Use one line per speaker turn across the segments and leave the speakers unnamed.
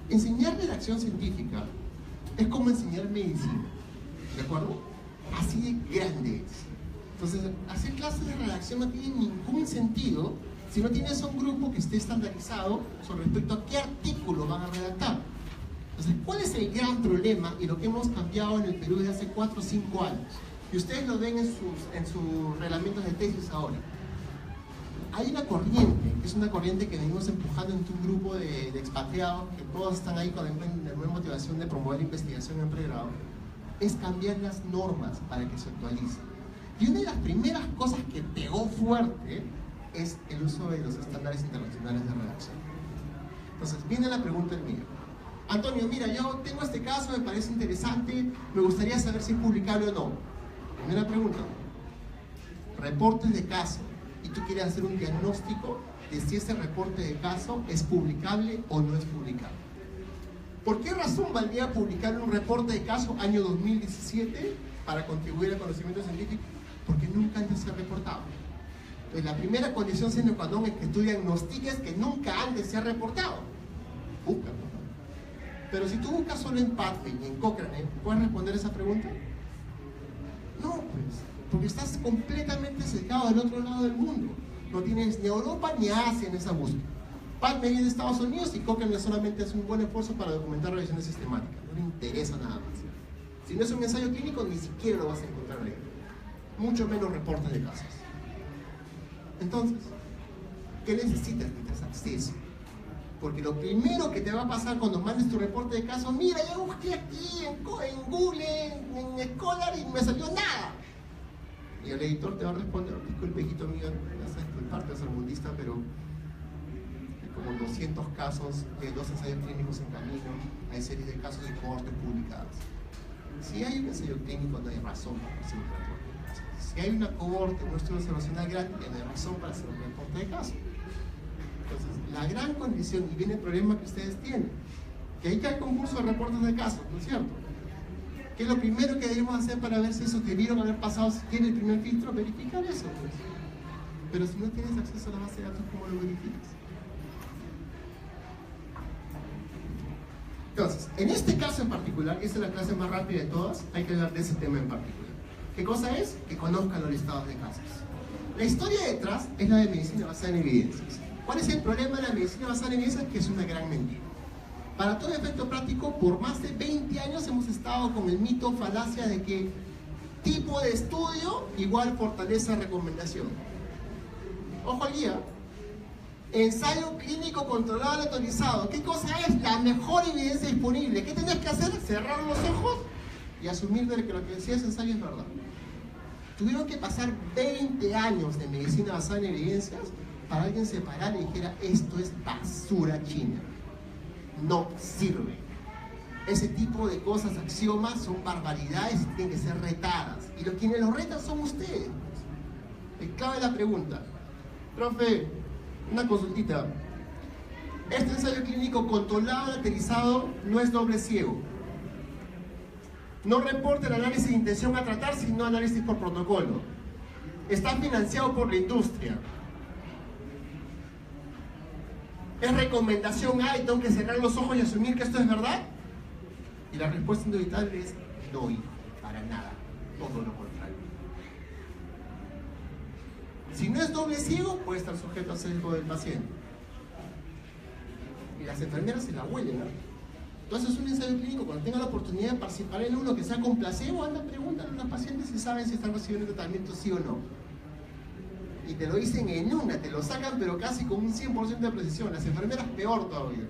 Enseñar redacción científica es como enseñar medicina, ¿de acuerdo? Así de grande es. Entonces, hacer clases de redacción no tiene ningún sentido si no tienes un grupo que esté estandarizado sobre respecto a qué artículo van a redactar. Entonces, ¿cuál es el gran problema y lo que hemos cambiado en el Perú desde hace 4 o 5 años? Y ustedes lo ven en sus reglamentos de tesis ahora. Hay una corriente, que es una corriente que venimos empujando entre un grupo de expatriados, que todos están ahí con la nueva motivación de promover la investigación en pregrado, es cambiar las normas para que se actualicen. Y una de las primeras cosas que pegó fuerte es el uso de los estándares internacionales de redacción. Entonces, viene la pregunta del mío. Antonio, mira, yo tengo este caso, me parece interesante, me gustaría saber si es publicable o no. Primera pregunta. Reportes de caso. Y tú quieres hacer un diagnóstico de si ese reporte de caso es publicable o no es publicable. ¿Por qué razón valdría publicar un reporte de caso año 2017 para contribuir al conocimiento científico? Porque nunca antes se ha reportado. Entonces, la primera condición sine qua non es que tú diagnostiques que nunca antes se ha reportado. Busca. Pero si tú buscas solo en PubMed y en Cochrane, ¿puedes responder esa pregunta? No, pues. Porque estás completamente sesgado del otro lado del mundo. No tienes ni a Europa ni a Asia en esa búsqueda. PubMed viene de Estados Unidos y Cochrane solamente hace un buen esfuerzo para documentar revisiones sistemáticas. No le interesa nada más. Si no es un ensayo clínico, ni siquiera lo vas a encontrar ahí. Mucho menos reportes de casos. Entonces, ¿qué necesitas mientras acceso? Porque lo primero que te va a pasar cuando mandes tu reporte de caso, mira, yo busqué aquí en Google, en Scholar y me salió nada. Y el editor te va a responder, disculpe, hijito mío, ya sabes que parte es mundista, pero hay como 200 casos de 2 ensayos clínicos en camino, hay series de casos y cohortes publicadas. Si hay un ensayo clínico, no hay razón para hacer un reporte de casos. Si hay una cohorte, un estudio observacional grande, no hay razón para hacer un reporte de casos. Entonces, la gran condición, y viene el problema que ustedes tienen, que hay que haber concurso de reportes de casos, ¿no es cierto? ¿Qué es lo primero que debemos hacer para ver si esos debieron haber pasado, si tiene el primer filtro? Verificar eso, pues. Pero si no tienes acceso a la base de datos, ¿cómo lo verificas? Entonces, en este caso en particular, que es la clase más rápida de todas, hay que hablar de ese tema en particular. ¿Qué cosa es? Que conozcan los listados de casos. La historia detrás es la de medicina basada en evidencias. ¿Cuál es el problema de la medicina basada en evidencias? Que es una gran mentira. Para todo efecto práctico, por más de 20 años hemos estado con el mito, falacia de que tipo de estudio igual fortaleza recomendación. Ojo al guía. Ensayo clínico controlado y autorizado. ¿Qué cosa es? La mejor evidencia disponible. ¿Qué tenés que hacer? Cerrar los ojos y asumir que lo que decía ese ensayo es verdad. Tuvieron que pasar 20 años de medicina basada en evidencias para alguien se parara y dijera, esto es basura china. No sirve. Ese tipo de cosas, axiomas, son barbaridades y tienen que ser retadas. Y quienes los retan son ustedes. Me cabe la pregunta. Profe, una consultita. Este ensayo clínico controlado, lateralizado, no es doble ciego. No reporta el análisis de intención a tratar, sino análisis por protocolo. Está financiado por la industria. ¿Es recomendación A y tengo que cerrar los ojos y asumir que esto es verdad? Y la respuesta inevitable es no, hijo, para nada, todo lo contrario. Si no es doble ciego, puede estar sujeto al sesgo del paciente. Y las enfermeras se la huelen, ¿no? Entonces, un ensayo clínico, cuando tenga la oportunidad de participar en uno que sea con placebo, anda, pregúntale a los pacientes si saben si están recibiendo tratamiento sí o no. Y te lo dicen en una, te lo sacan pero casi con un 100% de precisión. Las enfermeras peor todavía.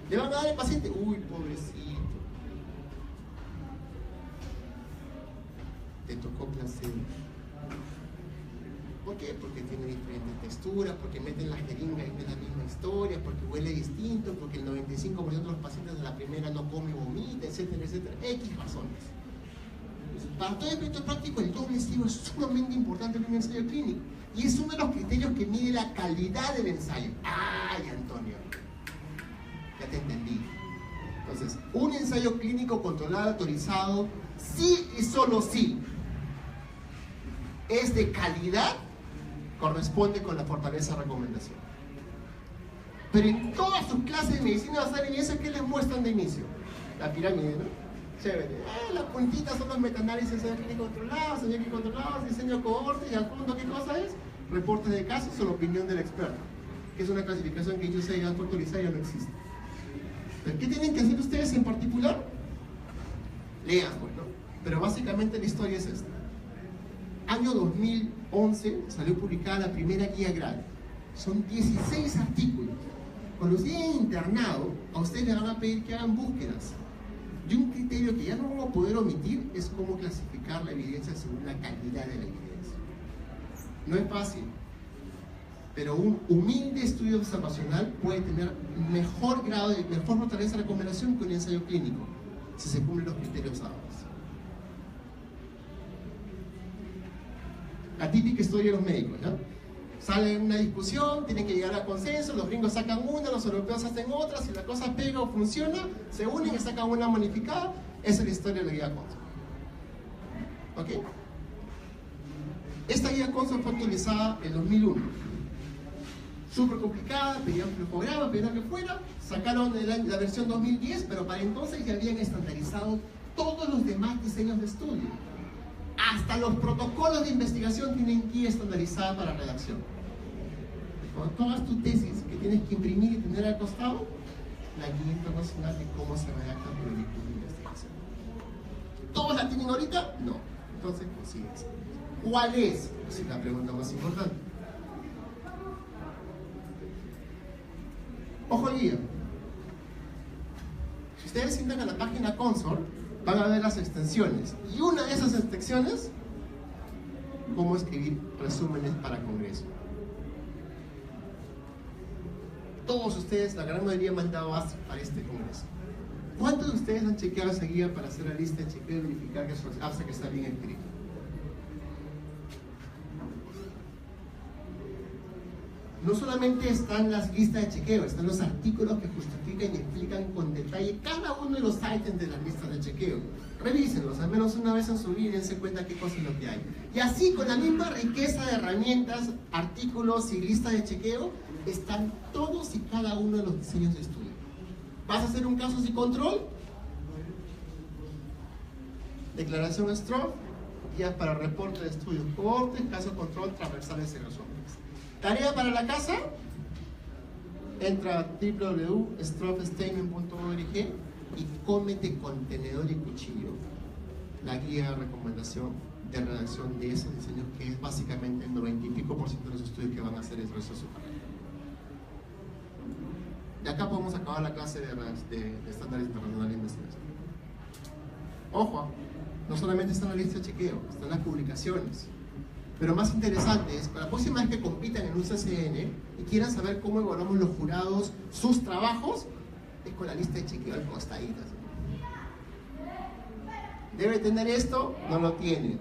Le van a dar al paciente, uy, pobrecito, te tocó placebo. ¿Por qué? Porque tiene diferentes texturas, porque meten la jeringa y ven la misma historia, porque huele distinto, porque el 95% de los pacientes de la primera no come y vomita, etcétera, etcétera. X razones. Para todo efecto práctico, el doble ciego es sumamente importante en un ensayo clínico. Y es uno de los criterios que mide la calidad del ensayo. ¡Ay, Antonio! Ya te entendí. Entonces, un ensayo clínico controlado, autorizado, sí y solo sí es de calidad, corresponde con la fortaleza de recomendación. Pero en todas sus clases de medicina basal y eso, ¿qué les muestran de inicio? La pirámide, ¿no? Chévere. Las puntitas son los metaanálisis, ensayo clínico controlados, diseño de cohortes, y al fondo, ¿qué cosa es? Reportes de casos o la opinión del experto, que es una clasificación que yo sé ya autorizada y ya no existe. ¿Pero qué tienen que hacer ustedes en particular? Lean, pues, ¿no? Pero básicamente la historia es esta. Año 2011 salió publicada la primera guía GRADE. Son 16 artículos. Cuando ustedes hayan internado, a ustedes les van a pedir que hagan búsquedas. Y un criterio que ya no vamos a poder omitir es cómo clasificar la evidencia según la calidad de la evidencia. No es fácil, pero un humilde estudio observacional puede tener mejor grado de mejor fortaleza de recomendación que un ensayo clínico, si se cumplen los criterios dados. La típica historia de los médicos, ¿no? Sale una discusión, tienen que llegar a consenso, los gringos sacan una, los europeos hacen otra, si la cosa pega o funciona, se unen y sacan una modificada. Esa es la historia de la guía Consor. ¿Ok? Esta guía Consor fue actualizada en 2001. Súper complicada, pedían flujograma, pedían que fuera, sacaron la versión 2010, pero para entonces ya habían estandarizado todos los demás diseños de estudio. Hasta los protocolos de investigación tienen guía estandarizada para redacción. Cuando tú hagas tu tesis que tienes que imprimir y tener al costado, la guía internacional de cómo se redactan proyectos de investigación. ¿Todos la tienen ahorita? No. Entonces, pues sí. ¿Cuál es? Pues es la pregunta más importante. Ojo al guía. Si ustedes entran a la página Consor, van a ver las extensiones. Y una de esas extensiones, cómo escribir resúmenes para congreso. Todos ustedes, la gran mayoría, han mandado para este congreso. ¿Cuántos de ustedes han chequeado esa guía para hacer la lista de chequeo y verificar que su abstract está bien escrito? No solamente están las listas de chequeo, están los artículos que justifican y explican con detalle cada uno de los ítems de las listas de chequeo. Revísenlos, al menos una vez en su vida y dense cuenta qué cosa es lo que hay. Y así, con la misma riqueza de herramientas, artículos y listas de chequeo, están todos y cada uno de los diseños de estudio. ¿Vas a hacer un caso sin control? Declaración Stroff, guías para reporte de estudios, cohortes, caso control, transversales y resúmenes. Tarea para la casa, entra a www.stroffstatement.org y cómete con tenedor y cuchillo la guía de recomendación de redacción de esos diseños, que es básicamente el 90 y pico % de los estudios que van a hacer el resto de su carrera. De acá podemos acabar la clase de estándares internacionales de investigación. Ojo, no solamente está en la lista de chequeo, están las publicaciones. Pero más interesante es, para la próxima vez que compitan en un CCN y quieran saber cómo evaluamos los jurados sus trabajos, es con la lista de chequeo al costadito. ¿Debe tener esto? No lo tiene.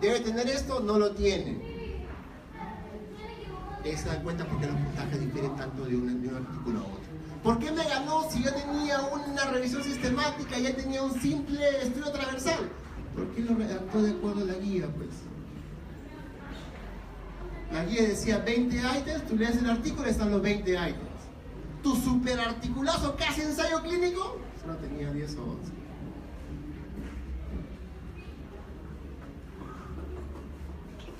¿Debe tener esto? No lo tiene. Se dan cuenta por qué los puntajes difieren tanto de un artículo a otro. ¿Por qué me ganó si yo tenía una revisión sistemática y él tenía un simple estudio transversal? ¿Por qué lo redactó de acuerdo a la guía, pues? La guía decía 20 ítems, tú lees el artículo y están los 20 ítems. Tu super articulazo casi ensayo clínico, solo tenía 10 o 11.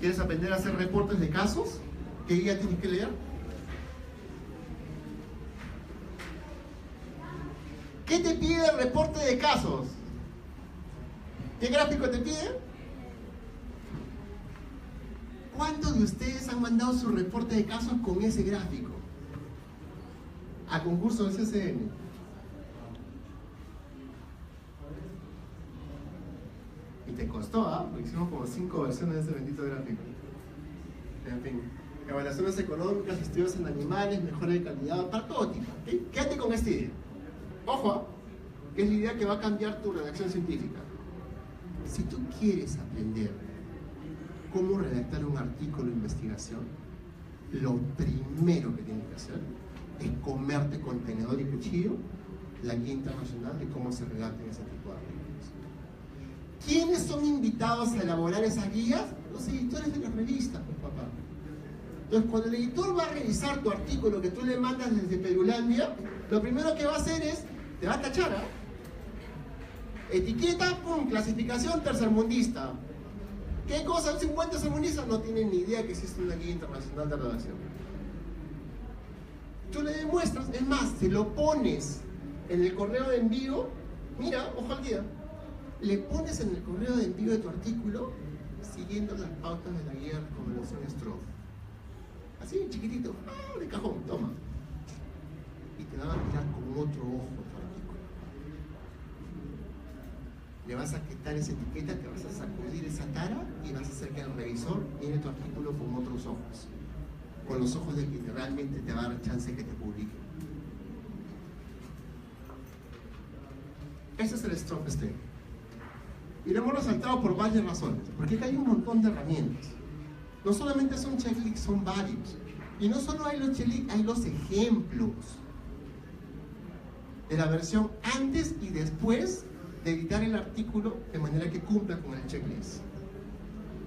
¿Quieres aprender a hacer reportes de casos? ¿Qué guía tienes que leer? ¿Qué te pide el reporte de casos? ¿Qué gráfico te pide? ¿Cuántos de ustedes han mandado su reporte de casos con ese gráfico a concurso del CCN? Y te costó, ¿ah? Porque hicimos como 5 versiones de ese bendito gráfico. En fin, evaluaciones económicas, estudios en animales, mejora de calidad, para todo tipo. ¿Okay? Quédate con esta idea. Ojo, que es la idea que va a cambiar tu redacción científica. Si tú quieres aprender cómo redactar un artículo de investigación, lo primero que tienes que hacer es comerte con tenedor y cuchillo la guía internacional de cómo se redactan ese tipo de artículos. ¿Quiénes son invitados a elaborar esas guías? Los editores de las revistas, pues, papá. Entonces, cuando el editor va a revisar tu artículo que tú le mandas desde Perulandia, lo primero que va a hacer es, te va a tachar, ¿eh? Etiqueta, pum, clasificación tercermundista. ¿Qué cosa es un buen tercermundista? No tienen ni idea que existe una guía internacional de redacción. Tú le demuestras, es más, se lo pones en el correo de envío, mira, ojo al día, le pones en el correo de envío de tu artículo siguiendo las pautas de la guía de recomendación Stroh. Así, chiquitito, de cajón, toma. Y te van a mirar con otro ojo tu artículo. Le vas a quitar esa etiqueta, te vas a sacudir esa tara y vas a hacer que el revisor mire tu artículo con otros ojos. Con los ojos de quien realmente te va a dar chance de que te publique. Ese es el Stroh Step. Y lo hemos resaltado por varias razones. Porque acá hay un montón de herramientas. No solamente son checklists, son varios. Y no solo hay los checklists, hay los ejemplos de la versión antes y después de editar el artículo de manera que cumpla con el checklist.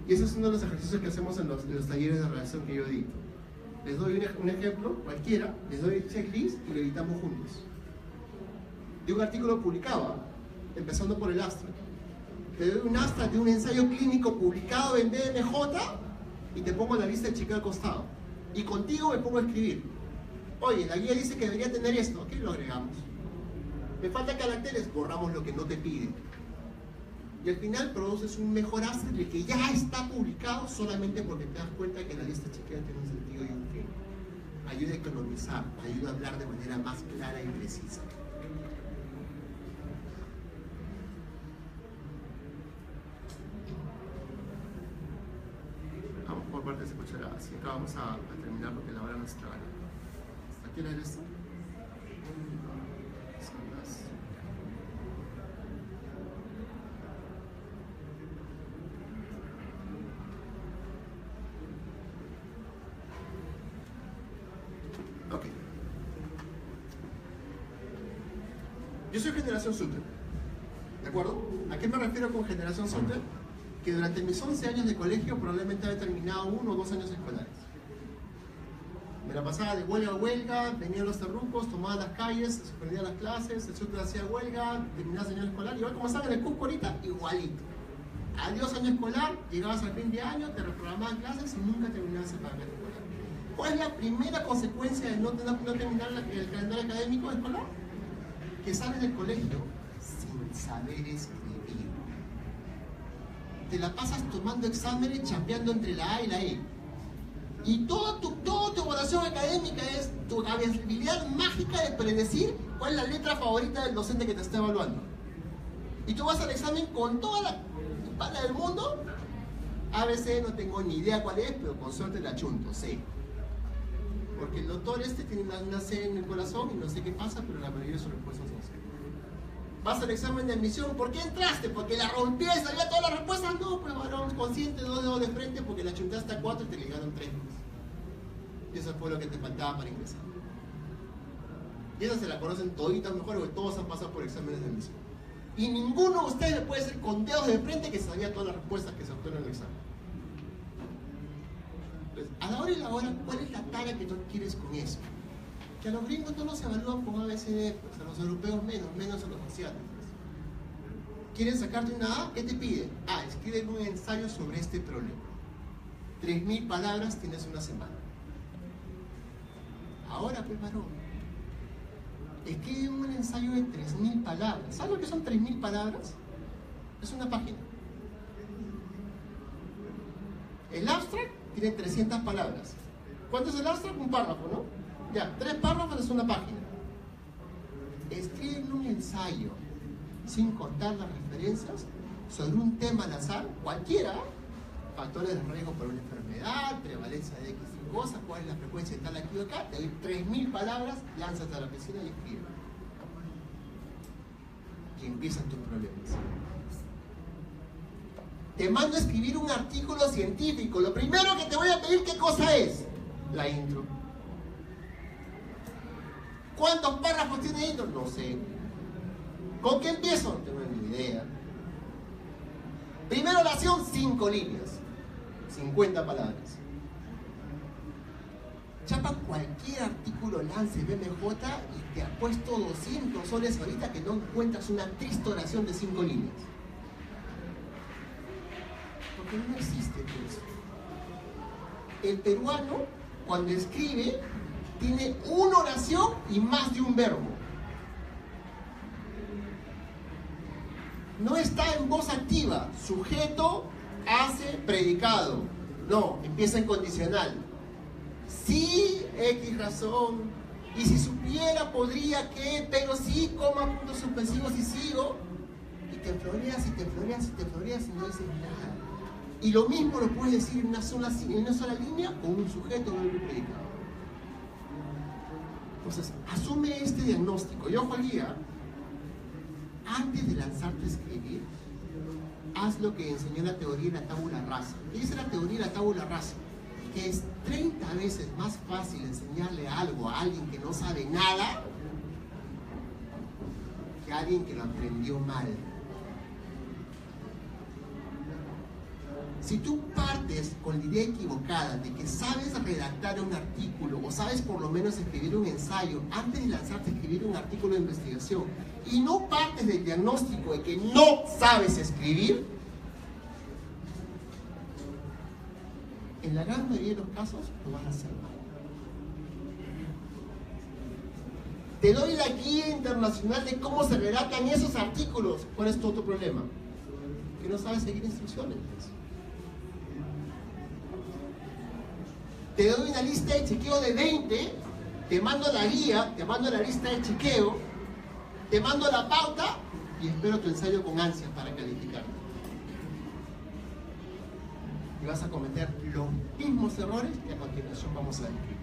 Y ese es uno de los ejercicios que hacemos en los talleres de redacción que yo edito. Les doy un ejemplo, cualquiera, les doy el checklist y lo editamos juntos. De un artículo publicado, empezando por el abstract. Te doy un abstract de un ensayo clínico publicado en BMJ y te pongo la lista de chequeo al costado. Y contigo me pongo a escribir. Oye, la guía dice que debería tener esto, ¿qué lo agregamos? Me falta caracteres, borramos lo que no te pide. Y al final produces un mejor abstract de que ya está publicado solamente porque te das cuenta que la lista de chequeo tiene un sentido y un fin. Ayuda a economizar, ayuda a hablar de manera más clara y precisa. Vamos por partes de cuchara, así acá vamos a terminar porque la hora nos está ganando. ¿Hasta qué hora es esto? Son las... Ok. Yo soy generación Sutter, ¿de acuerdo? ¿A qué me refiero con generación Sutter? Que durante mis 11 años de colegio probablemente había terminado 1 o 2 años escolares. Me la pasaba de huelga a huelga, venían los terrucos, tomaba las calles, se suspendían las clases, el Sutter hacía huelga, terminaba el año escolar, igual como saben en el Cusco ahorita, igualito. Adiós año escolar, llegabas al fin de año, te reprogramaban clases y nunca terminabas el calendario escolar. ¿Cuál es la primera consecuencia de no terminar el calendario académico escolar? Que sales del colegio sin saber escribir. Te la pasas tomando exámenes, chambeando entre la A y la E. Y toda tu evaluación académica es tu habilidad mágica de predecir cuál es la letra favorita del docente que te está evaluando. Y tú vas al examen con toda la pala del mundo. ABC no tengo ni idea cuál es, pero con suerte la chunto, C. Porque el doctor tiene una C en el corazón y no sé qué pasa, pero la mayoría de sus respuestas son C. Vas al examen de admisión, ¿por qué entraste? ¿Porque la rompí y sabía todas las respuestas? No, pues varón, consciente, 2 dedos de frente, porque la chuntaste a 4 y te ligaron 3. Y eso fue lo que te faltaba para ingresar. Y esa se la conocen toditas mejor, porque todos han pasado por exámenes de admisión. Y ninguno de ustedes puede ser con dedos de frente que sabía todas las respuestas que se obtuvieron en el examen. Entonces, a la hora y la hora, ¿cuál es la tarea que tú quieres con eso? Que a los gringos no los evalúan con ABCD, pues a los europeos menos a los asiáticos. ¿Quieren sacarte una A? ¿Qué te piden? Escribe un ensayo sobre este problema. 3000 palabras, tienes una semana. Ahora, pues varón, escribe un ensayo de 3000 palabras. ¿Sabes lo que son 3000 palabras? Es una página. El abstract tiene 300 palabras. ¿Cuánto es el abstract? Un párrafo, ¿no? Ya, 3 párrafos es una página. Escribe un ensayo, sin contar las referencias, sobre un tema al azar, cualquiera, factores de riesgo por una enfermedad, prevalencia de X y cosas, cuál es la frecuencia de tal aquí o acá, te doy 3000 palabras, lánzate a la piscina y escribe. Y empiezan tus problemas. Te mando a escribir un artículo científico. Lo primero que te voy a pedir, ¿qué cosa es? La intro. ¿Cuántos párrafos tiene intro? No sé. ¿Con qué empiezo? No tengo ni idea. Primera oración, 5 líneas. 50 palabras. Chapa cualquier artículo Lance BMJ y te ha puesto 200 soles ahorita que no encuentras una triste oración de 5 líneas. Porque no existe pues. El peruano, cuando escribe, tiene una oración y más de un verbo. No está en voz activa, sujeto, hace, predicado. No, empieza en condicional. Sí, X razón. Y si supiera, podría que, pero sí, coma, puntos suspensivos y sigo. Y te floreas y te floreas y te floreas y no dices nada. Y lo mismo lo puedes decir en una sola línea con un sujeto o un predicado. Entonces, asume este diagnóstico. Y ojo al guía, antes de lanzarte a escribir, haz lo que enseñó la teoría de la tabula rasa. ¿Qué dice la teoría de la tabula rasa? Que es 30 veces más fácil enseñarle algo a alguien que no sabe nada que a alguien que lo aprendió mal. Si tú partes con la idea equivocada de que sabes redactar un artículo o sabes por lo menos escribir un ensayo antes de lanzarte a escribir un artículo de investigación y no partes del diagnóstico de que no sabes escribir, en la gran mayoría de los casos lo vas a hacer mal. Te doy la guía internacional de cómo se redactan esos artículos. ¿Cuál es tu otro problema? Que no sabes seguir instrucciones. Te doy una lista de chequeo de 20, te mando la guía, te mando la lista de chequeo, te mando la pauta y espero tu ensayo con ansias para calificar. Y vas a cometer los mismos errores que a continuación vamos a describir.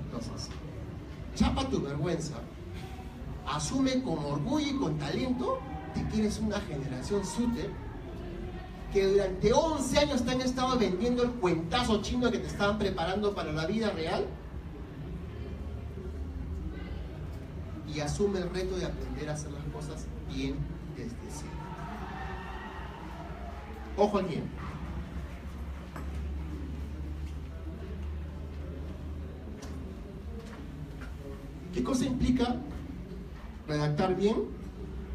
Entonces, chapa tu vergüenza, asume con orgullo y con talento de que eres una generación súper que durante 11 años te han estado vendiendo el cuentazo chino que te estaban preparando para la vida real, y asume el reto de aprender a hacer las cosas bien desde cero. Ojo al bien. ¿Qué cosa implica redactar bien?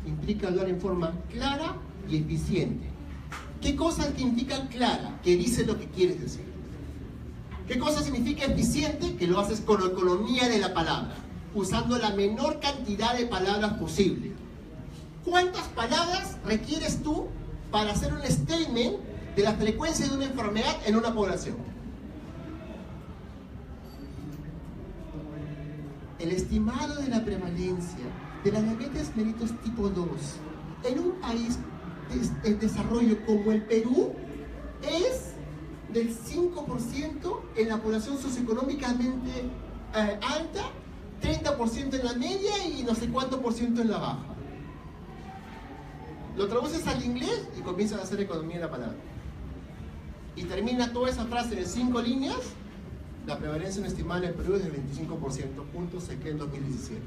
Implica hablar en forma clara y eficiente. ¿Qué cosa significa clara? Que dice lo que quieres decir. ¿Qué cosa significa eficiente? Que lo haces con economía de la palabra, usando la menor cantidad de palabras posible. ¿Cuántas palabras requieres tú para hacer un statement de la frecuencia de una enfermedad en una población? El estimado de la prevalencia de la diabetes mellitus tipo 2 en un país en desarrollo como el Perú es del 5% en la población socioeconómicamente alta, 30% en la media y no sé cuánto por ciento en la baja. Lo traduces al inglés y comienzas a hacer economía de la palabra. Y termina toda esa frase de 5 líneas. La prevalencia estimada en el Perú es del 25%, punto, se queda en 2017.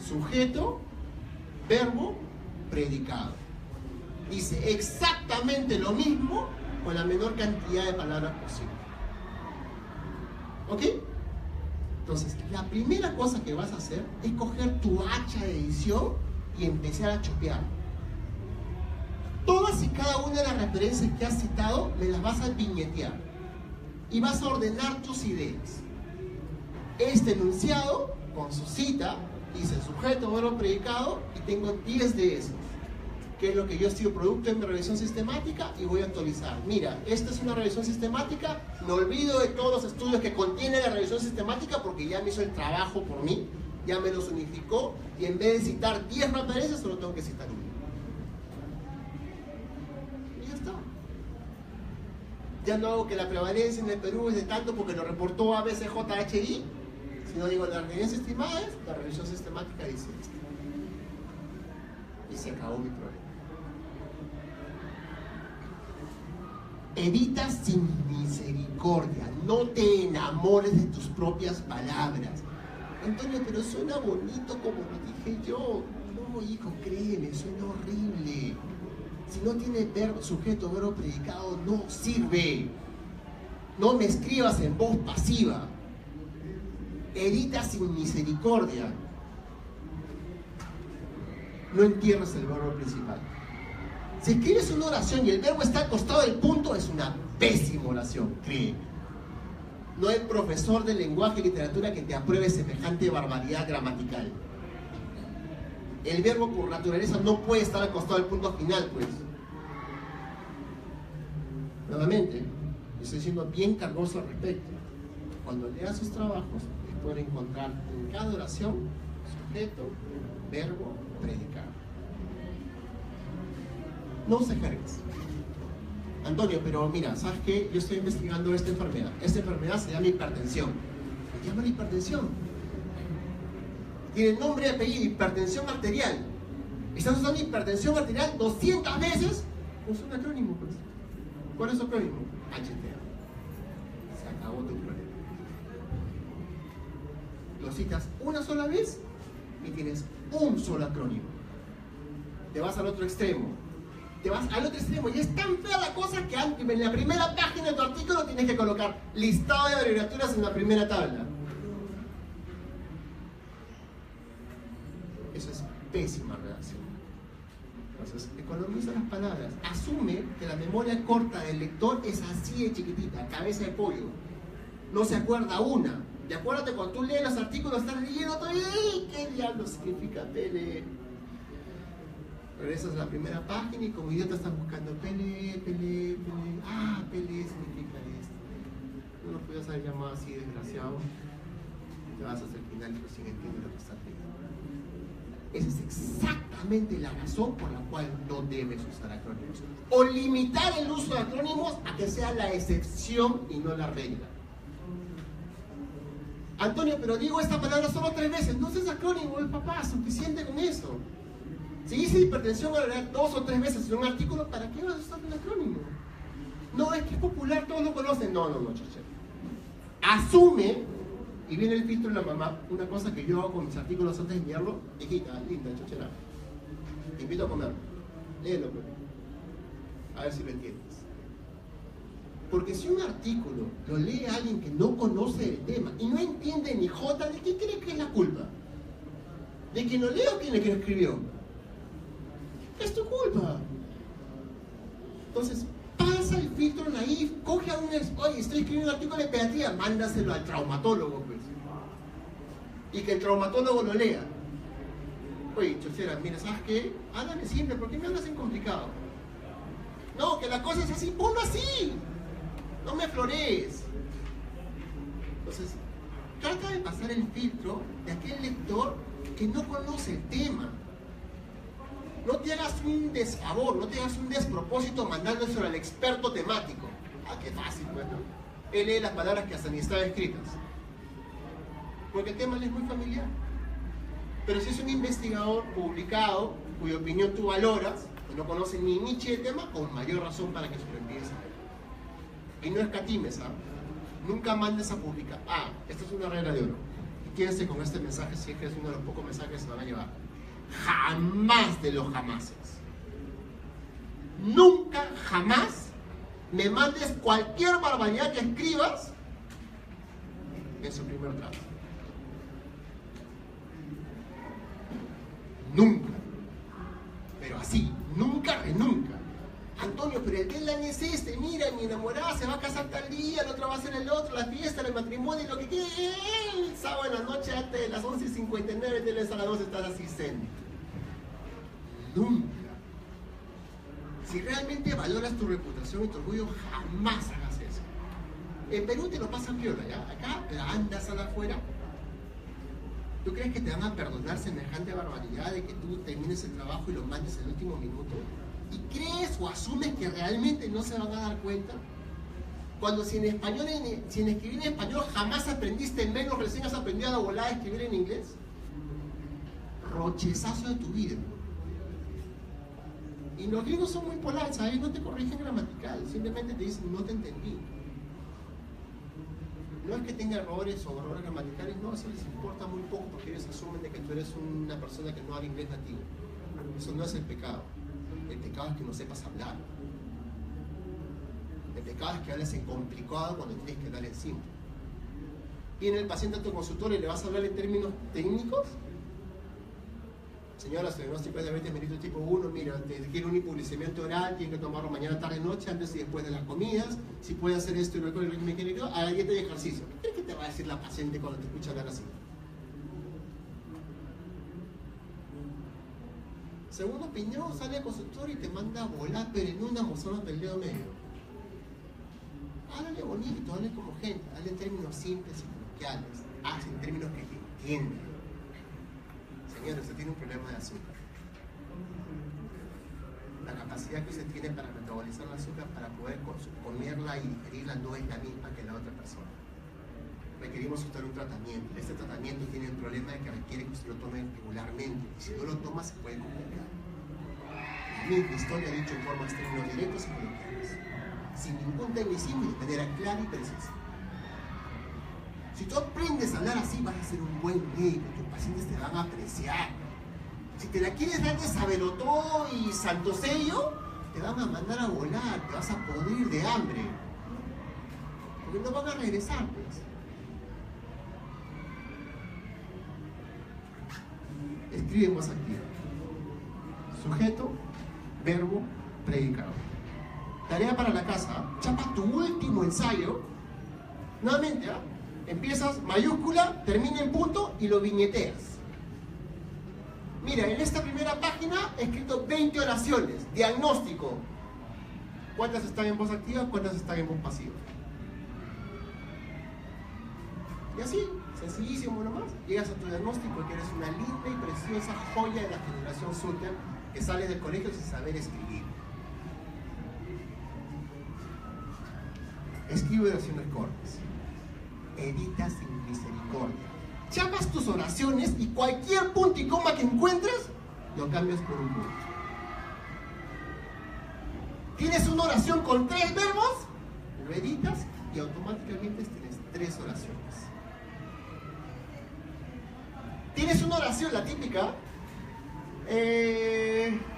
Sujeto, verbo, predicado. Dice exactamente lo mismo con la menor cantidad de palabras posible. ¿Ok? Entonces, la primera cosa que vas a hacer es coger tu hacha de edición y empezar a chopear. Todas y cada una de las referencias que has citado me las vas a viñetear y vas a ordenar tus ideas. Este enunciado con su cita dice sujeto, verbo, predicado, y tengo 10 de esos, que es lo que yo estudio producto de mi revisión sistemática y voy a actualizar. Mira, esta es una revisión sistemática, me olvido de todos los estudios que contiene la revisión sistemática porque ya me hizo el trabajo por mí, ya me los unificó, y en vez de citar 10 referencias solo tengo que citar una. Y ya está. Ya no hago que la prevalencia en el Perú es de tanto porque lo reportó ABCJHI, sino digo la referencia estimada es, la revisión sistemática dice esto. Y se acabó mi problema. Evita sin misericordia, no te enamores de tus propias palabras. Antonio, pero suena bonito como lo dije yo. No, hijo, créeme, suena horrible. Si no tiene verbo, sujeto, verbo, predicado, no sirve. No me escribas en voz pasiva. Edita sin misericordia. No entierres el verbo principal. Si escribes una oración y el verbo está al costado del punto, es una pésima oración, cree. No hay profesor de lenguaje y literatura que te apruebe semejante barbaridad gramatical. El verbo por naturaleza no puede estar al costado del punto final, pues. Nuevamente, estoy siendo bien cargoso al respecto. Cuando leas sus trabajos, pueden encontrar en cada oración sujeto, verbo, predicado. No se jergues. Antonio, pero mira, ¿sabes qué? Yo estoy investigando esta enfermedad. Esta enfermedad se llama hipertensión. ¿Se llama hipertensión? Tiene nombre y apellido, hipertensión arterial. Estás usando hipertensión arterial 200 veces. Es un acrónimo, pues. ¿Cuál es su acrónimo? HTA. Se acabó tu problema. Lo citas una sola vez y tienes un solo acrónimo. Te vas al otro extremo. Te vas al otro extremo y es tan fea la cosa que en la primera página de tu artículo tienes que colocar listado de abreviaturas en la primera tabla. Eso es pésima redacción. Entonces, economiza las palabras. Asume que la memoria corta del lector es así de chiquitita, cabeza de pollo. No se acuerda una. Y acuérdate, cuando tú lees los artículos, estás leyendo todo. ¿Qué diablo significa PLE? Regresas a la primera página y como idiota estás buscando PLE. Ah, PLE significa esto. No lo puedes haber llamado así, desgraciado. Te vas hasta el final y recién entiendes lo que estás leyendo. Esa es exactamente la razón por la cual no debes usar acrónimos. O limitar el uso de acrónimos a que sea la excepción y no la regla. Antonio, pero digo esta palabra solo 3 veces. No seas acrónimo, papá, suficiente con eso. Si dice hipertensión arterial 2 o 3 veces en un artículo, ¿para qué vas a usar un acrónimo? No, es que es popular, todos lo conocen. No, chacha. Asume, y viene el filtro de la mamá, una cosa que yo hago con mis artículos antes de enviarlo. Hijita, linda, chachera, te invito a comer. Léelo, pues. A ver si lo entiendes. Porque si un artículo lo lee alguien que no conoce el tema y no entiende ni jota, ¿de quién cree que es la culpa? ¿De quien lo lee o quien lo escribió? Es tu culpa. Entonces, pasa el filtro naif, coge a un oye, estoy escribiendo un artículo de pediatría, mándaselo al traumatólogo, pues. Y que el traumatólogo lo lea. Oye, chocera, mira, ¿sabes qué? Háblame simple, ¿por qué me hablas en complicado? No, que la cosa es así, ponlo así. No me florees. Entonces, trata de pasar el filtro de aquel lector que no conoce el tema. No te hagas un desfavor, no te hagas un despropósito mandándoselo al experto temático. Ah, qué fácil, pues, ¿no? Él lee las palabras que hasta ni están escritas. Porque el tema le es muy familiar. Pero si es un investigador publicado, cuya opinión tú valoras, que no conoce ni niche del tema, con mayor razón para que se lo envíes a él. Y no escatimes, ¿ah? Nunca mandes a publicar. Ah, esta es una regla de oro. Y quédense con este mensaje, si es que es uno de los pocos mensajes que se van a llevar. Jamás de los jamases. Nunca, jamás me mandes cualquier barbaridad que escribas en su primer trato. Nunca. Pero así, nunca renunca. Antonio, pero el deadline es este, mira, mi enamorada se va a casar tal día, el otro va a ser el otro, la fiesta, el matrimonio, lo que quiera. El sábado en la noche antes de las 11:59, de las 2 estás así zen. Nunca. Si realmente valoras tu reputación y tu orgullo, jamás hagas eso. En Perú te lo pasan piola, ¿ya? Acá la andas a la afuera. ¿Tú crees que te van a perdonar semejante barbaridad de que tú termines el trabajo y lo mandes en el último minuto? ¿Y crees o asumes que realmente no se van a dar cuenta? Cuando si en escribir en español jamás aprendiste menos, recién has aprendido a volar a escribir en inglés. Rochezazo de tu vida. Y los griegos son muy polares, ¿sabes? No te corrigen gramatical, simplemente te dicen no te entendí. No es que tenga errores o errores gramaticales, no, eso les importa muy poco porque ellos asumen de que tú eres una persona que no habla inglés nativo. Eso no es el pecado. El pecado es que no sepas hablar. El pecado es que hables en complicado cuando tienes que hablar en simple. Viene el paciente a tu consultorio y le vas a hablar en términos técnicos. Señora, su diagnóstico es diabetes mellitus tipo 1, mira, tiene un hipoglucemiento oral, tiene que tomarlo mañana, tarde, noche, antes y después de las comidas, si puede hacer esto y lo que me quiere, haga dieta y ejercicio. ¿Qué crees que te va a decir la paciente cuando te escucha hablar así? Segunda opinión, sale al consultorio y te manda a volar, pero en una mozona del dedo medio. Háblale bonito, háblale como gente, háblale en términos simples y coloquiales, hazle en términos que te entiendan. Señor, usted tiene un problema de azúcar. La capacidad que usted tiene para metabolizar el azúcar, para poder comerla y digerirla, no es la misma que la otra persona. Requerimos usted un tratamiento. Este tratamiento tiene el problema de que requiere que usted lo tome regularmente. Y si no lo toma, se puede complicar. La misma historia dicho en formas términos directos y coloquiales, sin ningún tecnicismo y de manera clara y precisa. Si tú aprendes a hablar así, vas a ser un buen médico, tus pacientes te van a apreciar. Si te la quieres dar de sabelotodo y santo sello, te van a mandar a volar, te vas a podrir de hambre. Porque no van a regresar, pues. Escribe en voz activa. Sujeto, verbo, predicado. Tarea para la casa, chapa tu último ensayo. Nuevamente, empiezas mayúscula, termina en punto y lo viñeteas. Mira, en esta primera página he escrito 20 oraciones, diagnóstico. ¿Cuántas están en voz activa? ¿Cuántas están en voz pasiva? Y así, sencillísimo nomás, llegas a tu diagnóstico que eres una linda y preciosa joya de la generación Sutter que sale del colegio sin saber escribir. Escribe oraciones cortas. Edita sin misericordia. Chapas tus oraciones y cualquier punto y coma que encuentres, lo cambias por un punto. Tienes una oración con 3 verbos, lo editas y automáticamente tienes 3 oraciones. Tienes una oración, la típica,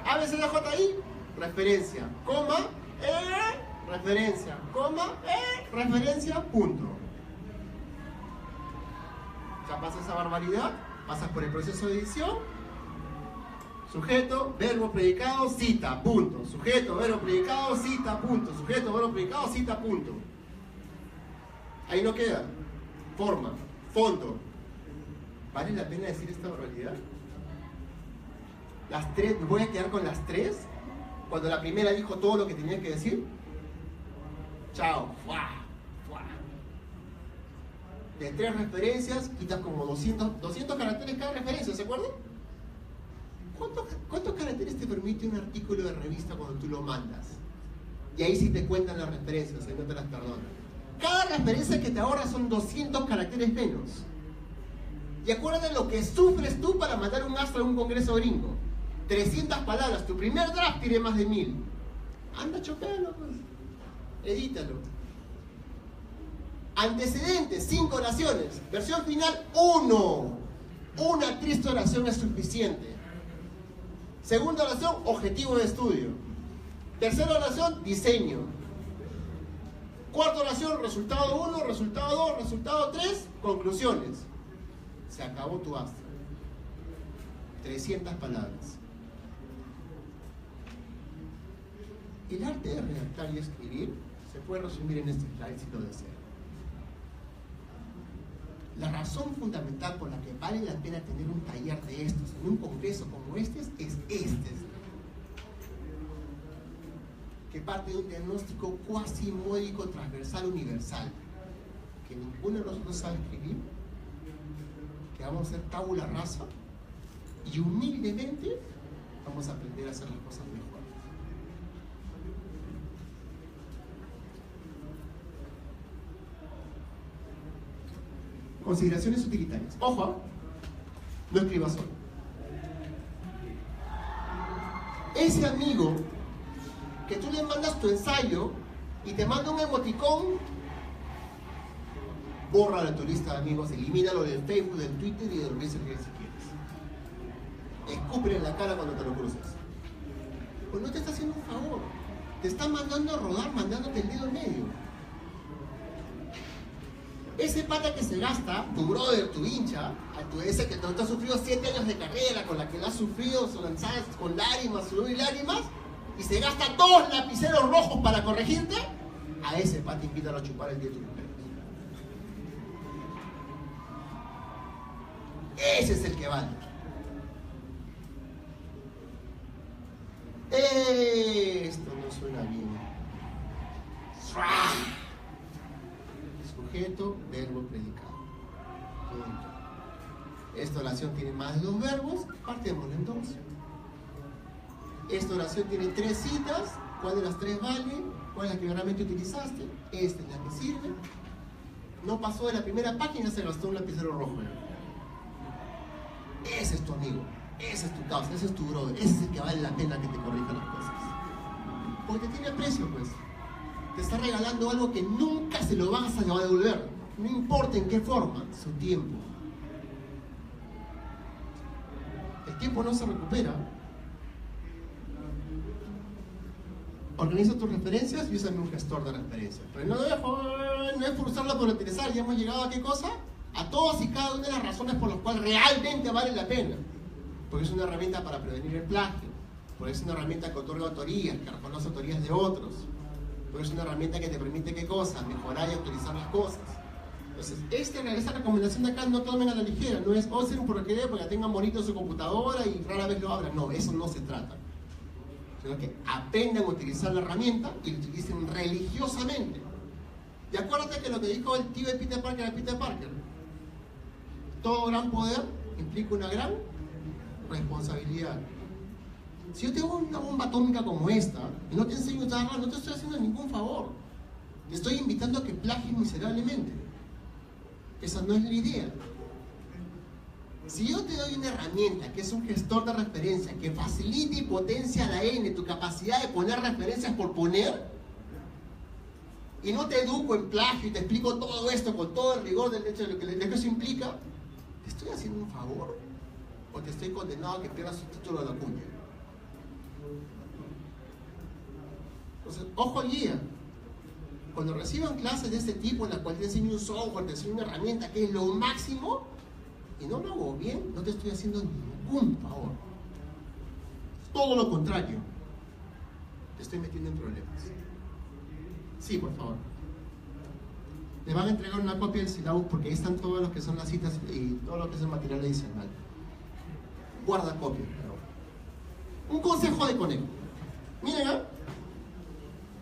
ABCDJI, referencia, coma, referencia, coma, referencia, punto. Ya pasas esa barbaridad, pasas por el proceso de edición, sujeto, verbo, predicado, cita, punto. Sujeto, verbo, predicado, cita, punto. Sujeto, verbo, predicado, cita, punto. Ahí no queda. Forma, fondo. ¿Vale la pena decir esta barbaridad? Las 3, ¿me voy a quedar con las 3? Cuando la primera dijo todo lo que tenía que decir. Chao. ¡Fua! ¡Fua! De 3 referencias, quitas como 200 caracteres cada referencia, ¿se acuerdan? ¿Cuántos caracteres te permite un artículo de revista cuando tú lo mandas? Y ahí sí te cuentan las referencias, ahí no te las perdonan. Cada referencia que te ahorras son 200 caracteres menos. Y acuérdate lo que sufres tú para mandar un astro a un congreso gringo. 300 palabras, tu primer draft tiene más de 1000. Anda, chopéalo, pues. Edítalo. Antecedentes, 5 oraciones. Versión final, 1. Una triste oración es suficiente. Segunda oración, objetivo de estudio. Tercera oración, diseño. Cuarta oración, resultado 1, resultado 2, resultado 3, conclusiones. Se acabó tu astro. 300 palabras. El arte de redactar y escribir se puede resumir en este slide si lo desea. La razón fundamental por la que vale la pena tener un taller de estos en un congreso como este es que parte de un diagnóstico cuasi módico transversal universal, que ninguno de nosotros sabe escribir, que vamos a hacer tabula rasa y humildemente vamos a aprender a hacer las cosas mejor. Consideraciones utilitarias. Ojo, no escribas solo. Ese amigo que tú le mandas tu ensayo y te manda un emoticón, bórralo de tu lista de amigos, elimínalo del Facebook, del Twitter y del Messenger si quieres. Escúpele en la cara cuando te lo cruces. pues no te está haciendo un favor. Te está mandando a rodar, mandándote el dedo en medio. Ese pata que se gasta, tu brother, tu hincha, ese que te ha sufrido 7 años de carrera, con la que la has sufrido, lanzadas con lágrimas, sudor y lágrimas, y se gasta 2 lapiceros rojos para corregirte, a ese pata invítalo a chupar el día de tu cumpleaños. Ese es el que vale. Esto no suena bien. Sujeto, verbo, predicado. Punto. Esta oración tiene más de 2 verbos, partémoslo en 2. Esta oración tiene 3 citas. ¿Cuál de las 3 vale? ¿Cuál es la que realmente utilizaste? Esta es la que sirve. No pasó de la primera página, se gastó un lapicero rojo. Ese es tu amigo, ese es tu causa, ese es tu brother, ese es el que vale la pena que te corrija las cosas. Porque tiene precio, pues. Te está regalando algo que nunca se lo vas a devolver. No importa en qué forma, su tiempo. El tiempo no se recupera. Organiza tus referencias y úsame un gestor de referencias. Pero no es por usarlo por utilizar. Ya hemos llegado a qué cosa? A todas y cada una de las razones por las cuales realmente vale la pena. Porque es una herramienta para prevenir el plagio. Porque es una herramienta que otorga autorías, que reconoce autorías de otros. Porque es una herramienta que te permite ¿qué cosa? Mejorar y actualizar las cosas. Entonces, esta recomendación de acá no tomen a la ligera. No es hacer un porquería porque tengan bonito su computadora y rara vez lo abran. No, eso no se trata. Sino que aprendan a utilizar la herramienta y la utilicen religiosamente. Y acuérdate que lo que dijo el tío de Peter Parker a Peter Parker: todo gran poder implica una gran responsabilidad. Si yo tengo una bomba atómica como esta y no te enseño a usarla, no te estoy haciendo ningún favor. Te estoy invitando a que plagies miserablemente. Esa no es la idea. Si yo te doy una herramienta que es un gestor de referencia que facilita y potencia la N, tu capacidad de poner referencias por poner, y no te educo en plagio y te explico todo esto con todo el rigor del hecho de lo que eso implica, ¿te estoy haciendo un favor? ¿O te estoy condenado a que pierdas su título de la cuña? Entonces, ojo guía. Cuando reciban clases de este tipo en la cual te enseño un software, te enseño una herramienta que es lo máximo, y no lo hago bien, no te estoy haciendo ningún favor. Todo lo contrario, te estoy metiendo en problemas. Sí, por favor. Le van a entregar una copia del syllabus porque ahí están todos los que son las citas y todo lo que es el material adicional. Guarda copia. Un consejo de conejo. Miren,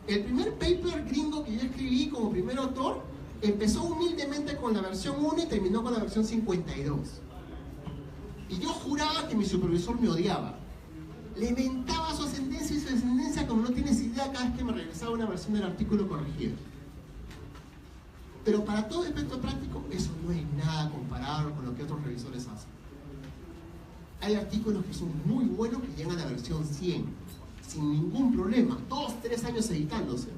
el primer paper gringo que yo escribí como primer autor empezó humildemente con la versión 1 y terminó con la versión 52. Y yo juraba que mi supervisor me odiaba. Le inventaba su ascendencia y su descendencia como no tienes idea cada vez que me regresaba una versión del artículo corregido. Pero para todo efecto práctico, eso no es nada comparado con lo que otros revisores hacen. Hay artículos que son muy buenos que llegan a la versión 100, sin ningún problema, 2-3 años editándose,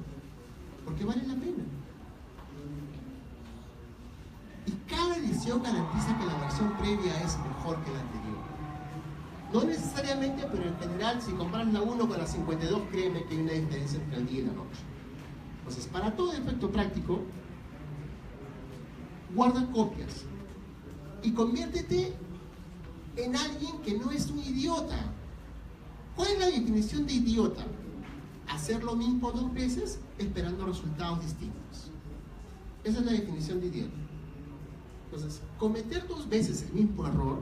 porque vale la pena. Y cada edición garantiza que la versión previa es mejor que la anterior. No necesariamente, pero en general, si comparas la 1 con la 52, créeme que hay una diferencia entre el día y la noche. Entonces, para todo efecto práctico, guarda copias y conviértete en alguien que no es un idiota. ¿Cuál es la definición de idiota? Hacer lo mismo 2 veces esperando resultados distintos. Esa es la definición de idiota. Entonces, cometer 2 veces el mismo error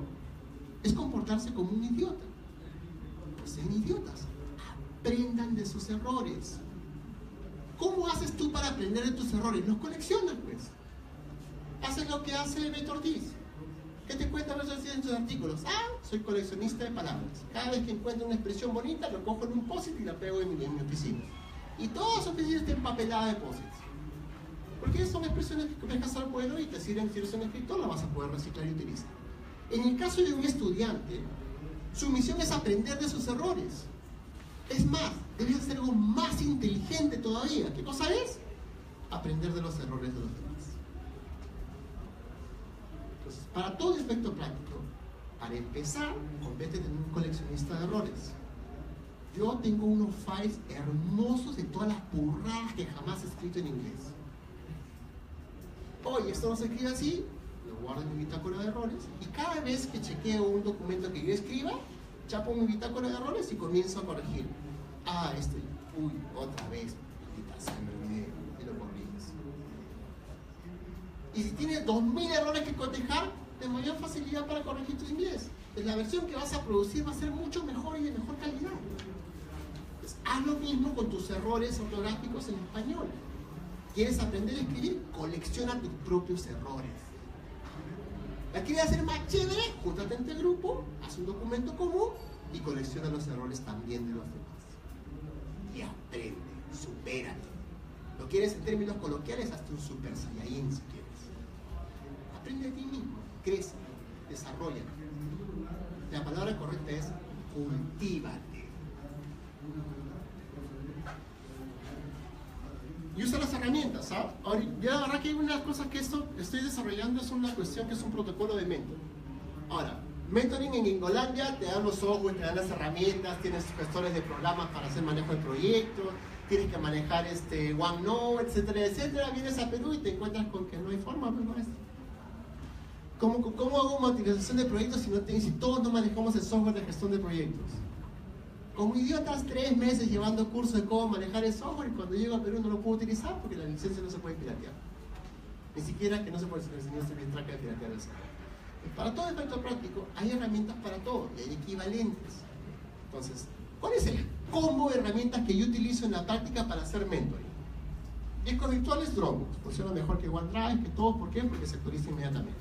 es comportarse como un idiota. No sean idiotas. Aprendan de sus errores. ¿Cómo haces tú para aprender de tus errores? Los coleccionas, pues. Haces lo que hace Beto Ortiz. ¿Qué te cuenta Beto Ortiz en sus artículos? Soy coleccionista de palabras. Cada vez que encuentro una expresión bonita, lo cojo en un post-it y la pego en mi oficina. Y todas sus oficinas están empapeladas de post-its. Porque son expresiones que dejas al pueblo y te sirven, si eres un escritor, las vas a poder reciclar y utilizar. En el caso de un estudiante, su misión es aprender de sus errores. Es más, debes hacer algo más inteligente todavía. ¿Qué cosa es? Aprender de los errores de los demás. Entonces, para todo efecto práctico, para empezar, conviértete en un coleccionista de errores. Yo tengo unos files hermosos de todas las burradas que jamás he escrito en inglés. Oye, esto no se escribe así, lo guardo en mi bitácora de errores, y cada vez que chequeo un documento que yo escriba, chapo mi bitácora de errores y comienzo a corregir. Ah, uy, otra vez, se me olvidé, y lo corriges. Y si tienes 2000 errores que cotejar, de mayor facilidad para corregir tu inglés. Pues la versión que vas a producir va a ser mucho mejor y de mejor calidad. Pues haz lo mismo con tus errores ortográficos en español. ¿Quieres aprender a escribir? Colecciona tus propios errores. ¿La quieres hacer más chévere? Júntate en tu grupo, haz un documento común y colecciona los errores también de los demás. Y aprende, supérate. ¿Lo quieres en términos coloquiales? Hazte un super saiyajin si quieres. Aprende de ti mismo, crece, desarrolla. La palabra correcta es cultívate. Y usa las herramientas, ¿sabes? Ahora, ya la verdad que hay unas cosas que estoy desarrollando, es una cuestión que es un protocolo de mentor. Ahora, mentoring en Ingolandia te dan los software, te dan las herramientas, tienes gestores de programas para hacer manejo de proyectos, tienes que manejar OneNote, etcétera, etcétera. Vienes a Perú y te encuentras con que no hay forma, pues, maestro. ¿Cómo hago materialización de proyectos si todos no manejamos el software de gestión de proyectos? Como idiotas, 3 meses llevando cursos de cómo manejar el software y cuando llego a Perú no lo puedo utilizar porque la licencia no se puede piratear. Ni siquiera que no se puede enseñar este bien traca de piratear el software. Para todo efecto práctico hay herramientas para todo y hay equivalentes. Entonces, ¿cuál es el combo de herramientas que yo utilizo en la práctica para hacer mentoring? Discos virtuales, Dropbox. Funciona mejor que OneDrive, que todo. ¿Por qué? Porque se actualiza inmediatamente.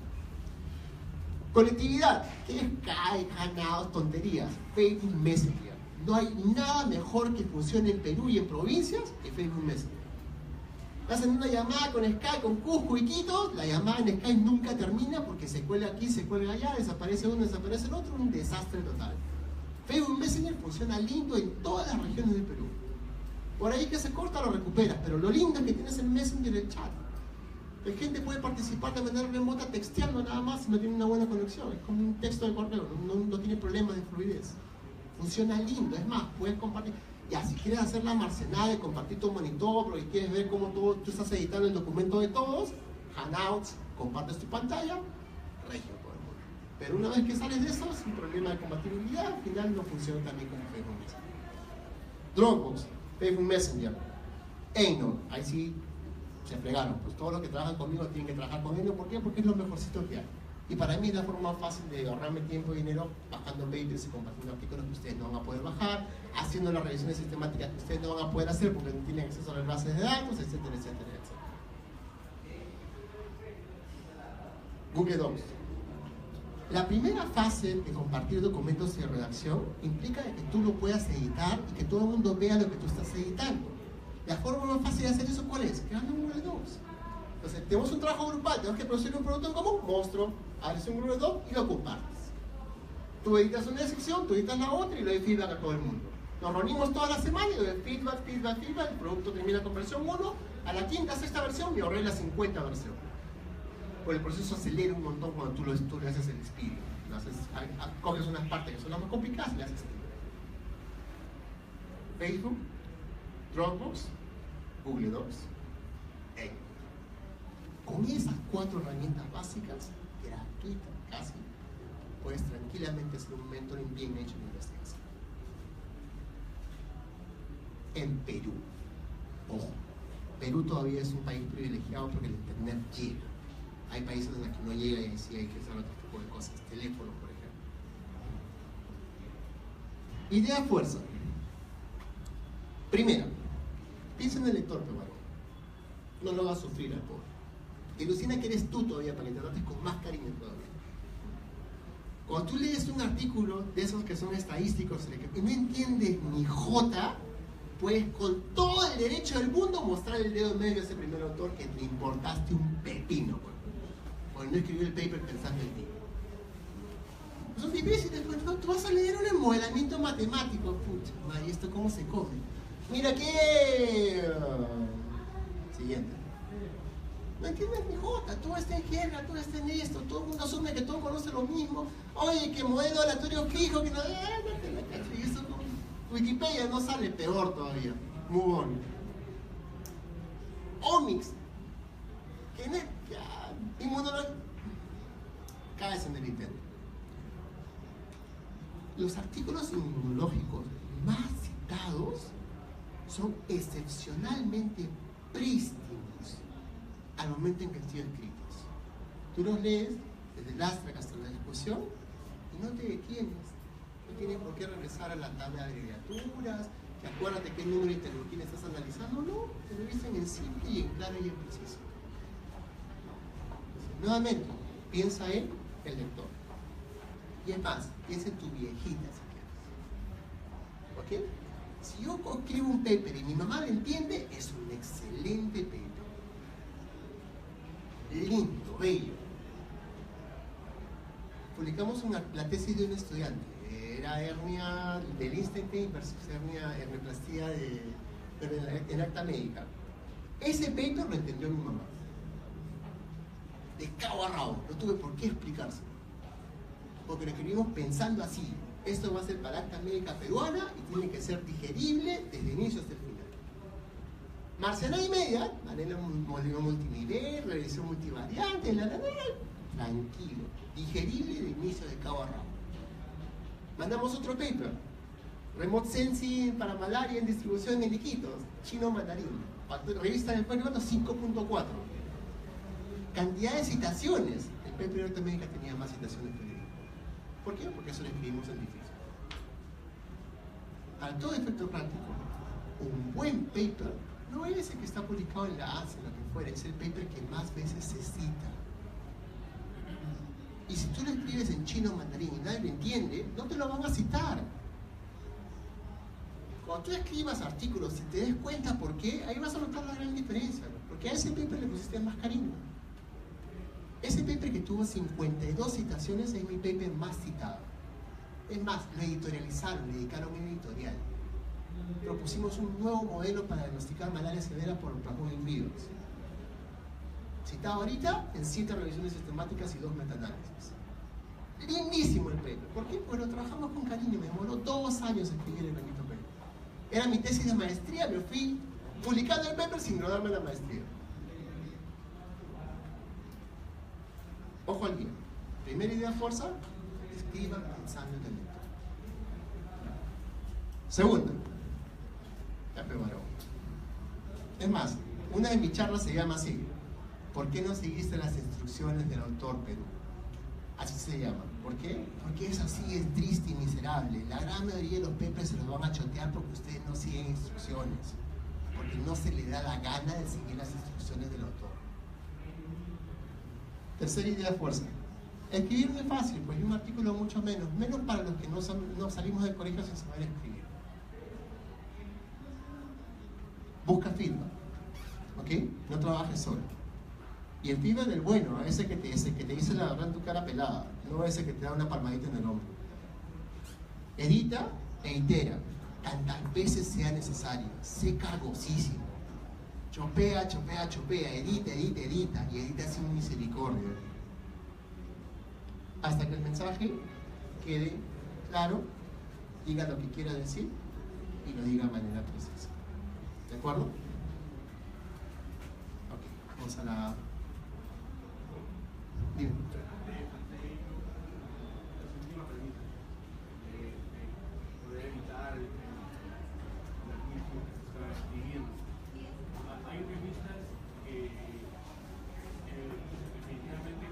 Conectividad. ¿Qué es Skype, Hangouts, tonterías? Facebook Messenger. No hay nada mejor que funcione en Perú y en provincias que Facebook Messenger. Hacen una llamada con Skype, con Cusco y Quito, la llamada en Skype nunca termina porque se cuelga aquí, se cuelga allá, desaparece uno, desaparece el otro, un desastre total. Facebook Messenger funciona lindo en todas las regiones del Perú. Por ahí que se corta lo recuperas, pero lo lindo es que tienes el Messenger, el chat. La gente puede participar de manera remota texteando nada más si no tiene una buena conexión. Es como un texto de correo, no tiene problemas de fluidez. Funciona lindo, es más, puedes compartir. Ya, si quieres hacer la marcenada de compartir tu monitor, porque quieres ver cómo tú estás editando el documento de todos, Hangouts, compartes tu pantalla, regio por el mundo. Pero una vez que sales de eso, sin problema de compatibilidad, al final no funciona también como Facebook Messenger. Dropbox, Facebook Messenger, Einor, ahí sí se fregaron. Pues todos los que trabajan conmigo tienen que trabajar con Einor. ¿Por qué? Porque es lo mejorcito que hay. Y para mí es la forma más fácil de ahorrarme tiempo y dinero bajando papers y compartiendo artículos que ustedes no van a poder bajar, haciendo las revisiones sistemáticas que ustedes no van a poder hacer porque no tienen acceso a las bases de datos, etcétera, etcétera, etcétera. Google Docs. La primera fase de compartir documentos y redacción implica que tú lo puedas editar y que todo el mundo vea lo que tú estás editando. La forma más fácil de hacer eso, ¿cuál es? Creando un Google Docs. Entonces, tenemos un trabajo grupal, tenemos que producir un producto en común, monstruo, abres un Google Doc y lo compartes. Tú editas una sección, tú editas la otra y le doy feedback a todo el mundo. Nos reunimos toda la semana y le doy feedback, el producto termina con versión 1, a la quinta, sexta versión me ahorré la 50 versión. Pues el proceso acelera un montón cuando tú le haces el speed. Coges unas partes que son las más complicadas y le haces speed. Facebook, Dropbox, Google Docs, con esas 4 herramientas básicas, gratuitas casi, puedes tranquilamente hacer un mentoring bien hecho en investigación. En Perú, ojo, Perú todavía es un país privilegiado porque el internet llega. Hay países en los que no llega y sí hay que hacer otro tipo de cosas, teléfono por ejemplo. Idea fuerza. Primero, piensa en el lector peruano. No lo va a sufrir al pobre. Ilusiona que eres tú todavía para que te trates con más cariño todavía. Cuando tú lees un artículo de esos que son estadísticos y no entiendes ni jota, puedes con todo el derecho del mundo mostrar el dedo en medio a ese primer autor que te importaste un pepino, porque no escribió el paper pensando en ti. Son difíciles, pues tú vas a leer un modelamiento matemático, pucha, ¿y esto cómo se come? Mira que... Siguiente. No entiendes mi jota, todo está en guerra, todo está en esto, todo el mundo asume que todo conoce lo mismo. Oye, que modelo aleatorio fijo, que no, y eso Wikipedia no sale, peor todavía. Move on. Omics. Genética. Inmunología. Cabeza en el intento. Los artículos inmunológicos más citados son excepcionalmente prístinos al momento en que han sido escritos. Tú los lees desde el abstract hasta la discusión y no te detienes. No tienes por qué regresar a la tabla de abreviaturas, que acuérdate qué número de interleuquina estás analizando. No, te lo dicen en simple y en claro y en preciso. Entonces, nuevamente, piensa en el lector. Y es más, piensa en tu viejita si quieres. ¿Ok? Si yo escribo un paper y mi mamá lo entiende, es un excelente paper. Lindo, bello. Publicamos la tesis de un estudiante. Era hernia del Lichtenstein versus herniaplastía en acta médica. Ese paper lo entendió mi mamá. De cabo a rabo. No tuve por qué explicárselo. Porque lo escribimos pensando así. Esto va a ser para acta médica peruana y tiene que ser digerible desde el inicio hasta el final. Marciana y media, modelo multinivel, revisión multivariante, tranquilo, digerible de inicio de cabo a rabo. Mandamos otro paper, Remote Sensing para malaria en distribución en liquitos, chino mandarín, revista del Pueblo 5.4. Cantidad de citaciones, el paper de acta médica tenía más citaciones que el libro. ¿Por qué? Porque eso lo escribimos en difícil. Para todo efecto práctico, un buen paper no es el que está publicado en la ANSA, en lo que fuera, es el paper que más veces se cita. Y si tú lo escribes en chino mandarín y nadie lo entiende, no te lo van a citar. Cuando tú escribas artículos, si te des cuenta por qué, ahí vas a notar la gran diferencia, ¿no? Porque a ese paper le pusiste más cariño. Ese paper que tuvo 52 citaciones es mi paper más citado. Es más, lo editorializaron, le dedicaron un editorial. Propusimos un nuevo modelo para diagnosticar malaria severa por plasmodium viris. Citado ahorita en 7 revisiones sistemáticas y 2 metaanálisis. Lindísimo el paper. ¿Por qué? Pues lo trabajamos con cariño. Me demoró 2 años escribir el bendito paper. Era mi tesis de maestría, me fui publicando el paper sin graduarme la maestría. Ojo al guía. Primera idea fuerza, escriban pensando en el lector. Segunda, ya pegaron. Es más, una de mis charlas se llama así: ¿por qué no seguiste las instrucciones del autor Perú? Así se llama. ¿Por qué? Porque es así, es triste y miserable. La gran mayoría de los papers se los van a chotear porque ustedes no siguen instrucciones, porque no se le da la gana de seguir las instrucciones del autor. Tercera idea fuerza. Escribir no es fácil, pues un artículo mucho menos para los que no salimos del colegio sin saber escribir. Busca feedback, ¿ok? No trabajes solo. Y el feedback del bueno, ese que te dice la verdad en tu cara pelada, no ese que te da una palmadita en el hombro. Edita e itera, tantas veces sea necesario, sé cargosísimo. Chopea, edita, y edita sin misericordia. Hasta que el mensaje quede claro, diga lo que quiera decir y lo diga de manera precisa. ¿De acuerdo? Ok, vamos a la... Dime.
Poder evitar hay revistas que definitivamente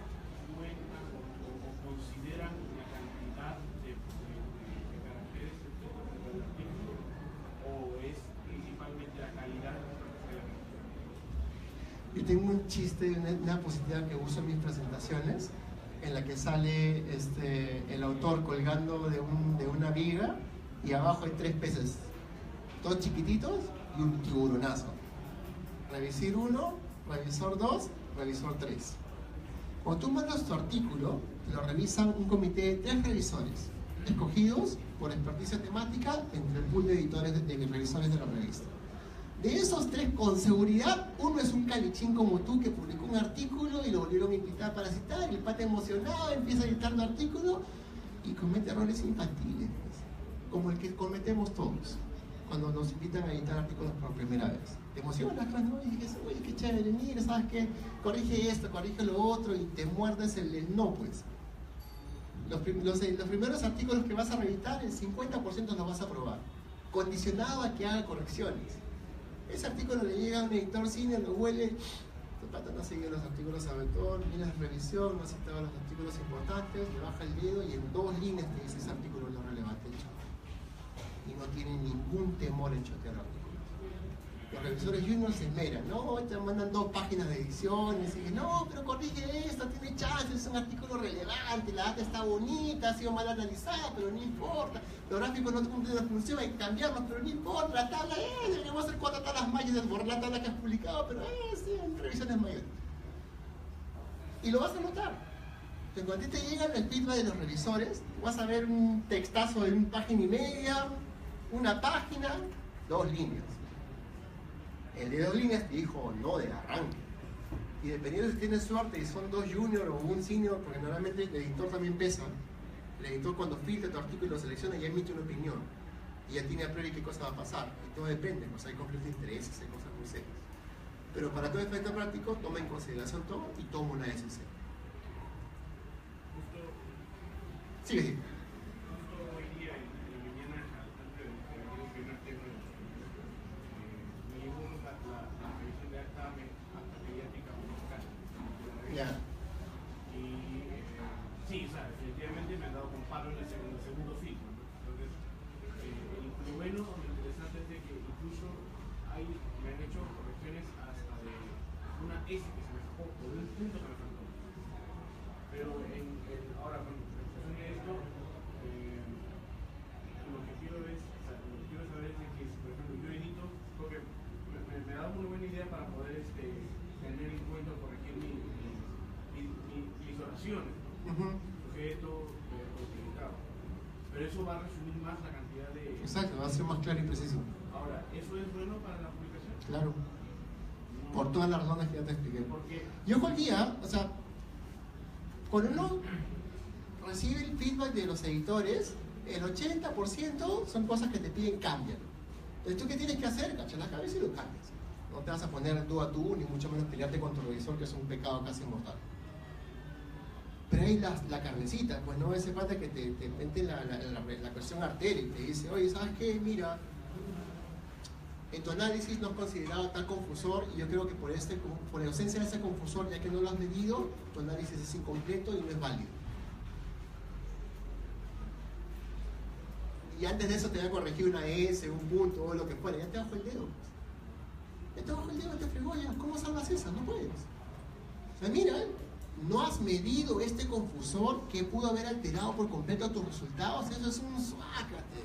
cuentan o consideran la cantidad de caracteres del artículo, o es principalmente la calidad de la artículo.
Yo tengo un chiste, una diapositiva que uso en mis presentaciones, en la que sale el autor colgando de una viga y abajo hay 3 peces, todos chiquititos y un tiburonazo. Revisor 1, revisor 2, revisor 3. Cuando tú mandas tu artículo, te lo revisan un comité de 3 revisores, escogidos por experticia temática entre el pool de editores de revisores de la revista. De esos 3, con seguridad, uno es un calichín como tú que publicó un artículo y lo volvieron a invitar para citar, y el pata emocionado empieza a editar tu artículo y comete errores infantiles. como el que cometemos todos cuando nos invitan a editar artículos por primera vez. Te emocionas, ¿no? Y dices, oye, qué chévere, mira, ¿sabes qué? Corrige esto, corrige lo otro, y te muerdes el no, pues. Los primeros artículos que vas a reeditar, el 50% los vas a aprobar, condicionado a que haga correcciones. Ese artículo le llega a un editor senior, lo huele, tu pata no sigue los artículos a vector, mira la revisión, no citaba los artículos importantes, le baja el dedo y en 2 líneas te dice ese artículo no es relevante, y no tiene ningún temor en chotear artículos. Los revisores juniors se esmeran, ¿no? Te mandan 2 páginas de ediciones y dicen, no, pero corrige esto, tiene chance, es un artículo relevante, la data está bonita, ha sido mal analizada, pero no importa, los gráficos no cumplen la función, hay que cambiarlos, pero no importa, la tabla deberíamos hacer 4 tablas mayores, desbordar la tabla que has publicado, pero sí, en revisiones mayores. Y lo vas a notar. Cuando a ti te llega el feedback de los revisores, vas a ver un textazo de 1 página y media, 1 página, 2 líneas. El de 2 líneas te dijo no de arranque. Y dependiendo si tienes suerte y son 2 junior o 1 senior, porque normalmente el editor también pesa. El editor cuando filtra tu artículo y lo selecciona ya emite una opinión. Y ya tiene a priori qué cosa va a pasar. Y todo depende, pues hay conflictos de intereses, hay cosas muy serias. Pero para todo efecto práctico, toma en consideración todo y toma una decisión. Sigue, sigue.
Justo hoy día, en la mañana, antes de venir el primer tema, me llegó la revisión de acta mediática mexicana.
Ya.
Y sí, o sea, definitivamente me han dado con palo en el segundo filtro, ¿no? Entonces, lo bueno, lo interesante es de que incluso me han hecho correcciones hasta de una S que se me escapó, o de un punto que me faltó. Pero ahora, con relación a esto, lo que quiero saber es de que, por ejemplo, yo edito, porque me da una buena idea para poder tener en cuenta, corregir mis oraciones, ¿no? Sujeto, verbo, predicado. Pero eso va a resumir más la cantidad de...
Exacto, va a ser más claro y preciso.
Ahora, ¿eso es bueno para la publicación?
Claro.
No.
Por todas las razones que ya te expliqué.
¿Por qué?
Yo cualquiera, o sea, cuando uno recibe el feedback de los editores, el 80% son cosas que te piden cambiar. Entonces, ¿tú qué tienes que hacer? Cachar la cabeza y lo cambias. No te vas a poner tú a tú, ni mucho menos pelearte con tu revisor, que es un pecado casi mortal. Pero hay la carnecita, pues no ese pata que te mete la cuestión arteria y te dice, oye, ¿sabes qué? Mira, en tu análisis no has considerado tal confusor y yo creo que por la ausencia de ese confusor, ya que no lo has medido, tu análisis es incompleto y no es válido. Y antes de eso te voy a corregir una S, un punto o lo que fuera, ya te bajo el dedo. Ya te bajo el dedo, te fregó, ya. ¿Cómo salvas esa? No puedes. O sea, mira, no has medido este confusor que pudo haber alterado por completo tus resultados, eso es un suácate.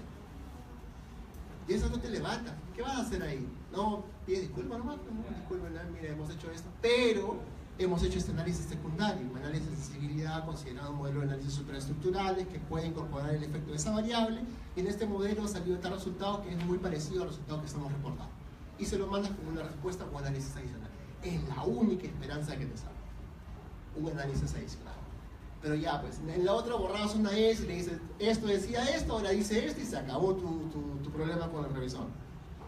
Y eso no te levanta. ¿Qué vas a hacer ahí? No, pides disculpas nomás, no, disculpen, mira, hemos hecho esto, pero hemos hecho este análisis secundario, un análisis de sensibilidad considerado un modelo de análisis superestructurales que puede incorporar el efecto de esa variable, y en este modelo ha salido tal resultado que es muy parecido al resultado que estamos reportando. Y se lo mandas como una respuesta o análisis adicional. Es la única esperanza de que te salga. Un análisis adicional. Pero ya, pues, en la otra borrabas una S y le dices, esto decía esto, ahora dice esto, y se acabó tu problema con el revisor.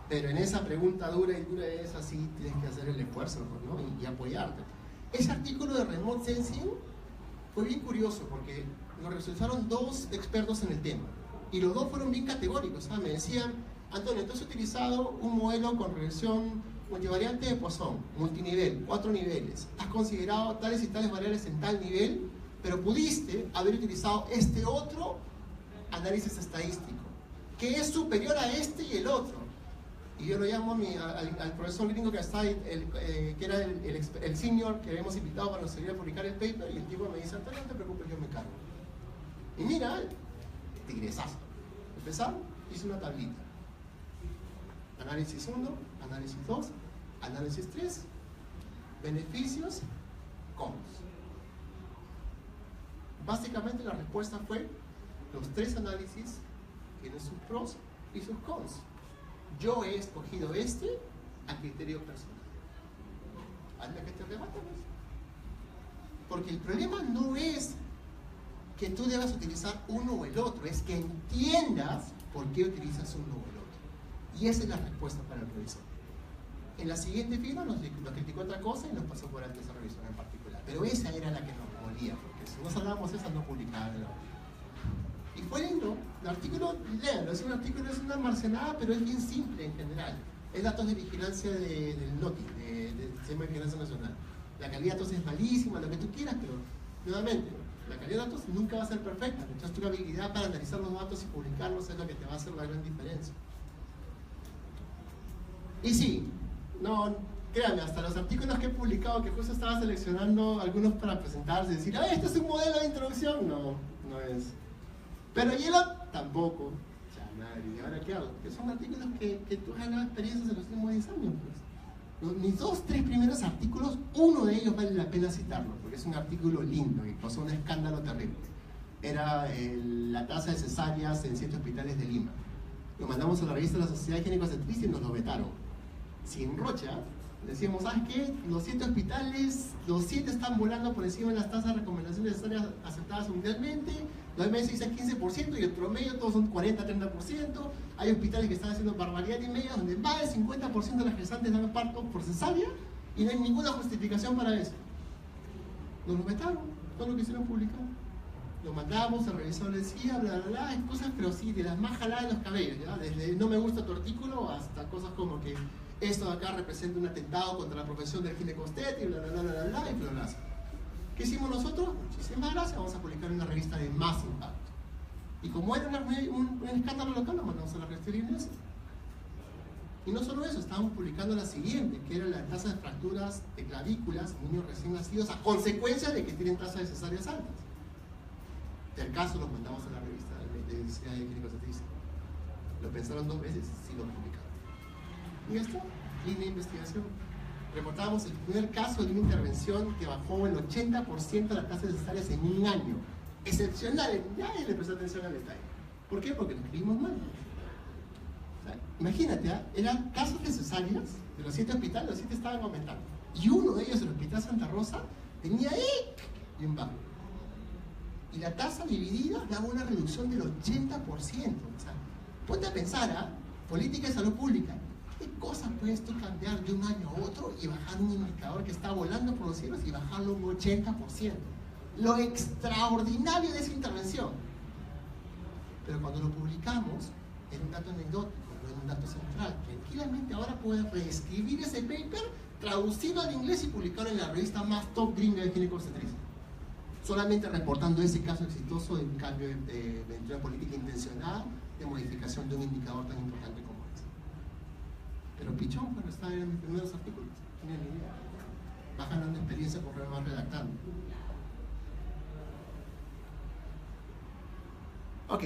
Pero en esa pregunta dura y dura es así, tienes que hacer el esfuerzo, ¿no? y apoyarte. Ese artículo de Remote Sensing fue bien curioso porque lo realizaron 2 expertos en el tema. Y los 2 fueron bien categóricos, ¿sabes? Me decían, Antonio, tú has utilizado un modelo con regresión multivariante de Poisson, multinivel, 4 niveles. Has considerado tales y tales variables en tal nivel, pero pudiste haber utilizado este otro análisis estadístico, que es superior a este y el otro. Y yo lo llamo al profesor gringo que está ahí, que era el senior que habíamos invitado para nos ayudar a publicar el paper, y el tipo me dice, Antonio, no te preocupes, yo me cargo. Y mira, tigresazo. Empezaron, hice una tablita. Análisis 1, análisis 2, análisis 3, beneficios, cons. Básicamente la respuesta fue, los 3 análisis tienen sus pros y sus cons. Yo he escogido este a criterio personal. Hazme que te rebata, ¿ves? Porque el problema no es que tú debas utilizar uno o el otro, es que entiendas ¿Por qué utilizas uno o el otro? Y esa es la respuesta para el revisor. En la siguiente fila nos criticó otra cosa y nos pasó por alto esa revisión en particular. Pero esa era la que nos molía, porque si no salvábamos esa, no publicaban el artículo. Y fue lindo. El artículo, léanlo, es un artículo, es una marcenada, pero es bien simple en general. Es datos de vigilancia del NOTI, del Sistema de Vigilancia Nacional. La calidad de datos es malísima, lo que tú quieras, pero nuevamente, la calidad de datos nunca va a ser perfecta. Entonces tu habilidad para analizar los datos y publicarlos es lo que te va a hacer la gran diferencia. Y sí, no, créanme, hasta los artículos que he publicado, que justo estaba seleccionando algunos para presentarse y decir, ¡ah, este es un modelo de introducción! No, no es. Pero Hielo tampoco. Ya, madre, ¿y ahora qué hago? Que son artículos que tú has ganado experiencias en los últimos 10 años, pues. Mis 2, 3 primeros artículos, uno de ellos vale la pena citarlo, porque es un artículo lindo y causó un escándalo terrible. Era la tasa de cesáreas en 7 hospitales de Lima. Lo mandamos a la revista de la Sociedad Higiénico-Obstetricia y nos lo vetaron. Sin rocha, decíamos, ¿sabes qué? Los 7 hospitales, los 7 están volando por encima de las tasas de recomendación de cesáreas aceptadas mundialmente. La OMS dice 15% y el promedio todos son 40-30%. Hay hospitales que están haciendo barbaridad y media, donde más del 50% de las gestantes dan parto por cesárea y no hay ninguna justificación para eso. Nos lo vetaron, no lo quisieron publicar. Lo mandamos, el revisor decía, bla, bla, bla, hay cosas, pero sí, de las más jaladas de los cabellos, ¿ya? Desde no me gusta tu artículo hasta cosas como que esto de acá representa un atentado contra la profesión del ginecostet y bla, bla, bla, bla, bla, y florazo. ¿Qué hicimos nosotros? Muchísimas gracias, vamos a publicar una revista de más impacto. Y como era un escándalo local, lo mandamos a la revista Iglesia. Y no solo eso, estábamos publicando la siguiente, que era la tasa de fracturas de clavículas en niños recién nacidos a consecuencia de que tienen tasas de cesáreas altas. Del caso los mandamos a la revista de Sociedad de Clínicos. Lo pensaron 2 veces, sí lo publicaron. Y esto, línea de investigación. Reportábamos el primer caso de una intervención que bajó el 80% la tasa de cesáreas en un año. Excepcional, nadie le prestó atención al detalle. ¿Por qué? Porque lo escribimos mal. O sea, imagínate, eran casos de cesáreas, de los 7 hospitales, los 7 estaban aumentando. Y uno de ellos, el Hospital Santa Rosa, tenía bien bajo. Y la tasa dividida daba una reducción del 80%. O sea, ponte a pensar, política de salud pública. ¿Qué cosas puedes tú cambiar de un año a otro y bajar un indicador que está volando por los cielos y bajarlo un 80%? Lo extraordinario de esa intervención. Pero cuando lo publicamos, era un dato anecdótico, no era un dato central. Tranquilamente ahora puedes reescribir ese paper, traducirlo al inglés y publicarlo en la revista más top gringa de ginecobstetricia. Solamente reportando ese caso exitoso de un cambio de una política intencionada de modificación de un indicador tan importante como ese. Pero pichón, bueno, está en mis primeros artículos, no tienen ni idea. Vas ganando experiencia por más redactando. Ok,